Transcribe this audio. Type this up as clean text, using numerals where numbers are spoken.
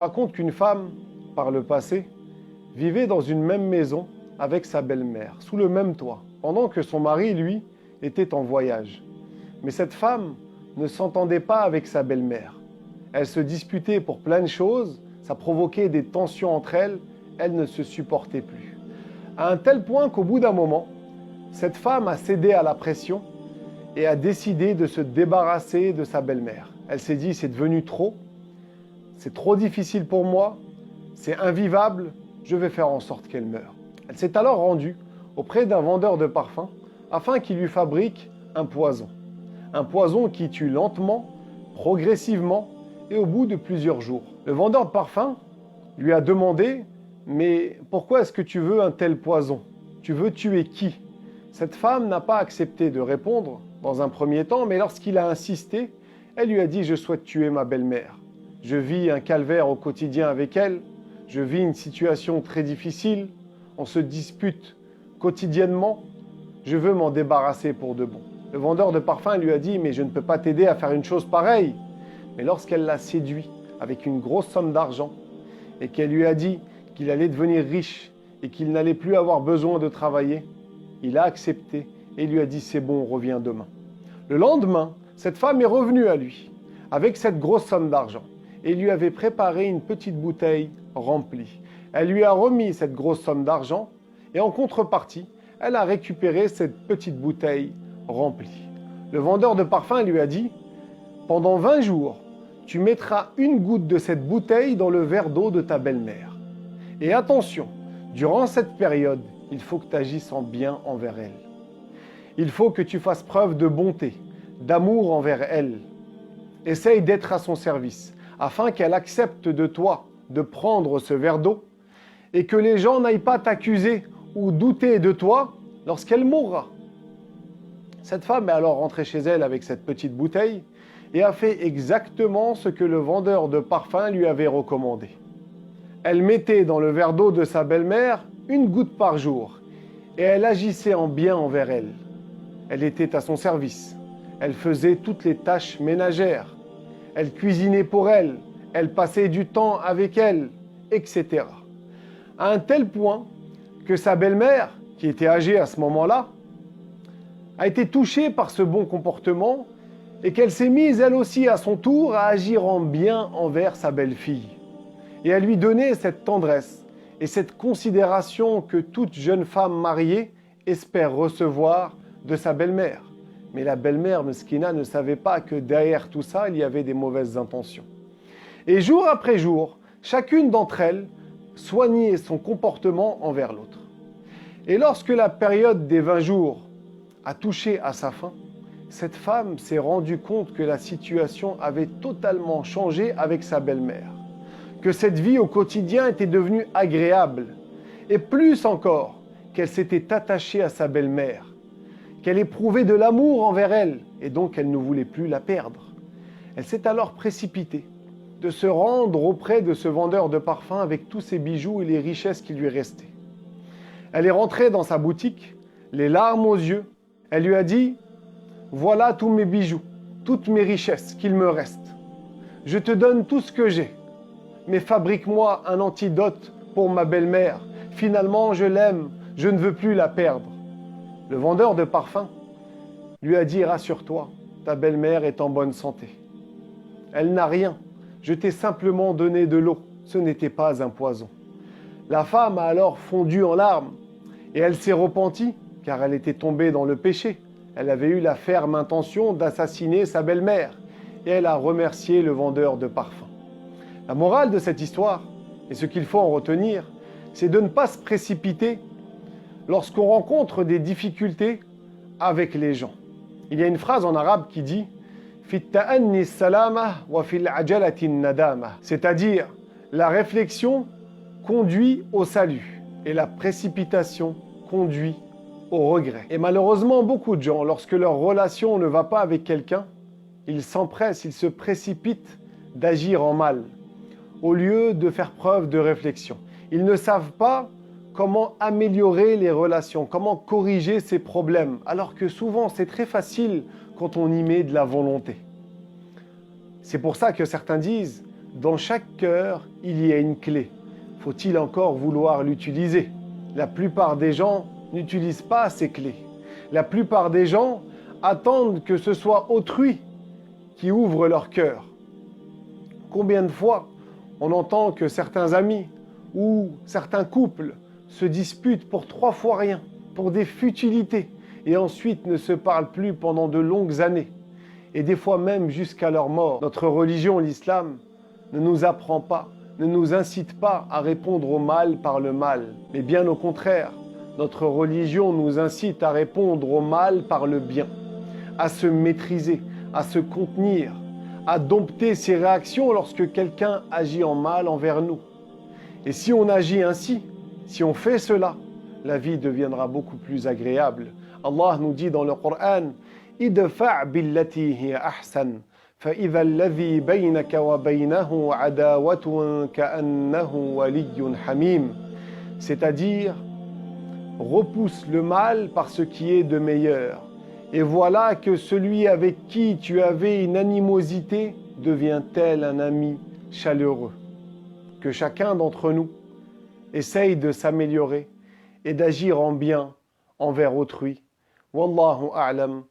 Raconte qu'une femme, par le passé, vivait dans une même maison avec sa belle-mère, sous le même toit, pendant que son mari, lui, était en voyage. Mais cette femme ne s'entendait pas avec sa belle-mère. Elle se disputait pour plein de choses, ça provoquait des tensions entre elles, elles ne se supportaient plus. À un tel point qu'au bout d'un moment, cette femme a cédé à la pression et a décidé de se débarrasser de sa belle-mère. Elle s'est dit, c'est devenu trop, c'est trop difficile pour moi, c'est invivable, je vais faire en sorte qu'elle meure. Elle s'est alors rendue auprès d'un vendeur de parfums afin qu'il lui fabrique un poison. Un poison qui tue lentement, progressivement et au bout de plusieurs jours. Le vendeur de parfums lui a demandé « Mais pourquoi est-ce que tu veux un tel poison? Tu veux tuer qui ?» Cette femme n'a pas accepté de répondre dans un premier temps, mais lorsqu'il a insisté, elle lui a dit « Je souhaite tuer ma belle-mère. Je vis un calvaire au quotidien avec elle, je vis une situation très difficile, on se dispute quotidiennement, je veux m'en débarrasser pour de bon. » Le vendeur de parfums lui a dit « Mais je ne peux pas t'aider à faire une chose pareille. » Mais lorsqu'elle l'a séduit avec une grosse somme d'argent et qu'elle lui a dit qu'il allait devenir riche et qu'il n'allait plus avoir besoin de travailler, il a accepté et lui a dit « C'est bon, reviens demain. » Le lendemain, cette femme est revenue à lui avec cette grosse somme d'argent et lui avait préparé une petite bouteille remplie. Elle lui a remis cette grosse somme d'argent et en contrepartie, elle a récupéré cette petite bouteille remplie. Le vendeur de parfums lui a dit « Pendant 20 jours, tu mettras une goutte de cette bouteille dans le verre d'eau de ta belle-mère. Et attention, durant cette période, il faut que tu agisses en bien envers elle. Il faut que tu fasses preuve de bonté, d'amour envers elle. Essaye d'être à son service, afin qu'elle accepte de toi de prendre ce verre d'eau et que les gens n'aillent pas t'accuser ou douter de toi lorsqu'elle mourra. » Cette femme est alors rentrée chez elle avec cette petite bouteille et a fait exactement ce que le vendeur de parfums lui avait recommandé. Elle mettait dans le verre d'eau de sa belle-mère une goutte par jour et elle agissait en bien envers elle. Elle était à son service. Elle faisait toutes les tâches ménagères. Elle cuisinait pour elle, elle passait du temps avec elle, etc. À un tel point que sa belle-mère, qui était âgée à ce moment-là, a été touchée par ce bon comportement et qu'elle s'est mise elle aussi à son tour à agir en bien envers sa belle-fille et à lui donner cette tendresse et cette considération que toute jeune femme mariée espère recevoir de sa belle-mère. Mais la belle-mère, Meskina, ne savait pas que derrière tout ça, il y avait des mauvaises intentions. Et jour après jour, chacune d'entre elles soignait son comportement envers l'autre. Et lorsque la période des 20 jours a touché à sa fin, cette femme s'est rendue compte que la situation avait totalement changé avec sa belle-mère, que cette vie au quotidien était devenue agréable, et plus encore, qu'elle s'était attachée à sa belle-mère, qu'elle éprouvait de l'amour envers elle, et donc elle ne voulait plus la perdre. Elle s'est alors précipitée de se rendre auprès de ce vendeur de parfums avec tous ses bijoux et les richesses qui lui restaient. Elle est rentrée dans sa boutique, les larmes aux yeux. Elle lui a dit « Voilà tous mes bijoux, toutes mes richesses qu'il me reste. Je te donne tout ce que j'ai, mais fabrique-moi un antidote pour ma belle-mère. Finalement, je l'aime, je ne veux plus la perdre. » Le vendeur de parfums lui a dit « Rassure-toi, ta belle-mère est en bonne santé. Elle n'a rien, je t'ai simplement donné de l'eau, ce n'était pas un poison. » La femme a alors fondu en larmes et elle s'est repentie car elle était tombée dans le péché. Elle avait eu la ferme intention d'assassiner sa belle-mère et elle a remercié le vendeur de parfums. La morale de cette histoire, et ce qu'il faut en retenir, c'est de ne pas se précipiter lorsqu'on rencontre des difficultés avec les gens. Il y a une phrase en arabe qui dit « Fit ta'anni salama wa fil ajalati nadama », c'est-à-dire la réflexion conduit au salut et la précipitation conduit au regret. Et malheureusement, beaucoup de gens, lorsque leur relation ne va pas avec quelqu'un, ils s'empressent, ils se précipitent d'agir en mal, au lieu de faire preuve de réflexion. Ils ne savent pas comment améliorer les relations, comment corriger ces problèmes, alors que souvent c'est très facile quand on y met de la volonté. C'est pour ça que certains disent Dans chaque cœur, il y a une clé. Faut-il encore vouloir l'utiliser? La plupart des gens n'utilisent pas ces clés. La plupart des gens attendent que ce soit autrui qui ouvre leur cœur. Combien de fois on entend que certains amis ou certains couples se disputent pour 3 fois rien, pour des futilités, et ensuite ne se parlent plus pendant de longues années, et des fois même jusqu'à leur mort. Notre religion, l'islam, ne nous apprend pas, ne nous incite pas à répondre au mal par le mal, mais bien au contraire, notre religion nous incite à répondre au mal par le bien, à se maîtriser, à se contenir, à dompter ses réactions lorsque quelqu'un agit en mal envers nous. Et si on agit ainsi, si on fait cela, la vie deviendra beaucoup plus agréable. Allah nous dit dans le Coran, « Idfa' billati hiya ahsan, فإذا الذي بينك وبينه عداوة كأنه ولي حميم. » C'est-à-dire, repousse le mal par ce qui est de meilleur. Et voilà que celui avec qui tu avais une animosité devient tel un ami chaleureux. Que chacun d'entre nous essaye de s'améliorer et d'agir en bien envers autrui. Wallahu a'lam.